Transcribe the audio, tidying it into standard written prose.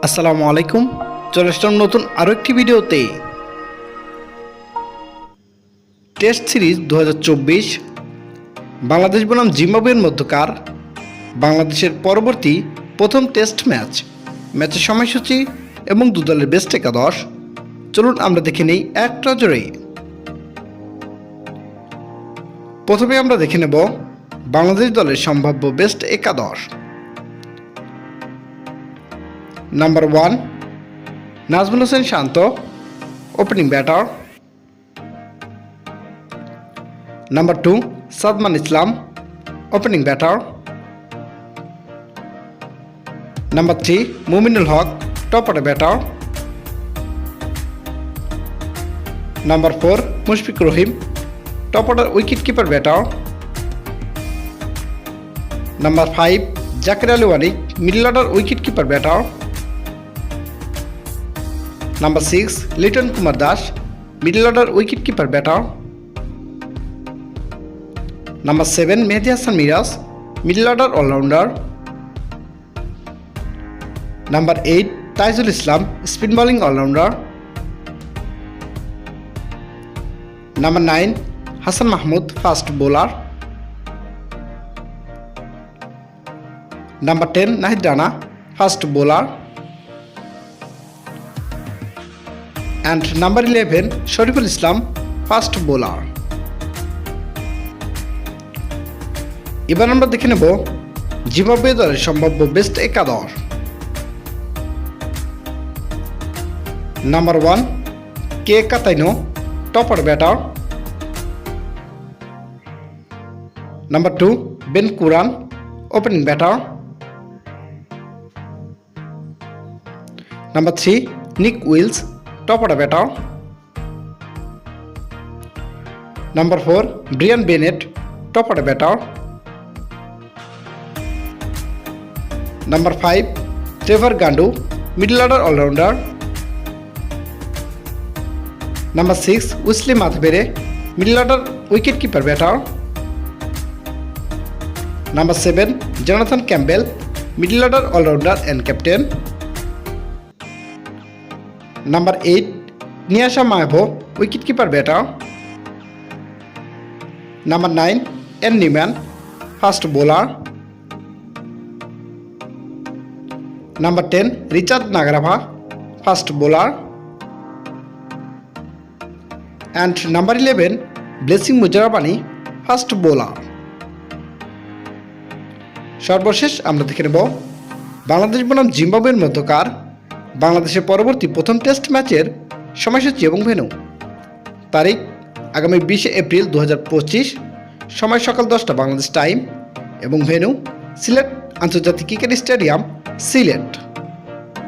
আসসালামু আলাইকুম। চলে আসলাম নতুন আরও একটি ভিডিওতে। টেস্ট সিরিজ 2024 বাংলাদেশ বনাম জিম্বাবুয়ের মধ্যকার বাংলাদেশের পরবর্তী প্রথম টেস্ট ম্যাচের সময়সূচি এবং দু দলের বেস্ট একাদশ চলুন আমরা দেখে নেই এক নজরে। প্রথমে আমরা দেখে নেব বাংলাদেশ দলের সম্ভাব্য বেস্ট একাদশ। Number 1 Najmul Hossain Shanto, opening batter. Number 2 Sadman Islam, opening batter. Number 3 Mominul Haque, top order batter. Number 4 Mushfiq Rahim, top order wicket keeper batter. Number 5 Jaker Ali Anik, middle order wicket keeper batter. Number 6 Liton Kumar Das, middle order wicket keeper batter. Number 7 Mehidy Hasan Miraz, middle order allrounder. Number 8 Taijul Islam, spin bowling allrounder. Number 9 Hasan Mahmud, fast bowler. Number 10 Nahid Rana, fast bowler. And number 11 Shoriful Islam, fast bowler. এবার আমরা দেখে নেব Zimbabwe দলের সম্ভাব্য best একাদশ। Number 1 K Kaitano, top order batter. Number 2 Ben Curran, opening batter. Number 3 Nick Welch, top order batter. Number 4 Brian Bennett, top order batter. Number 5 Trevor Gwandu, middle order allrounder. Number 6 Wessly Madhevere, middle order wicket keeper batter. Number 7 Jonathan Campbell, middle order allrounder and captain. Number 8 Nyasha Mayavo, wicket keeper batter. Number 9 N Newman, fast bowler. Number 10 Richard Ngarava, fast bowler. And number 11 Blessing Muzarabani, fast bowler. সর্বশেষ আমরা দেখে নেব বাংলাদেশ বনাম জিম্বাবুয়ের মধ্যকার বাংলাদেশের পরবর্তী প্রথম টেস্ট ম্যাচের সময়সূচি এবং ভেন্যু। তারিখ আগামী 20 এপ্রিল 2025, সময় সকাল 10টা বাংলাদেশ টাইম এবং ভেন্যু সিলেট আন্তর্জাতিক ক্রিকেট স্টেডিয়াম, সিলেট।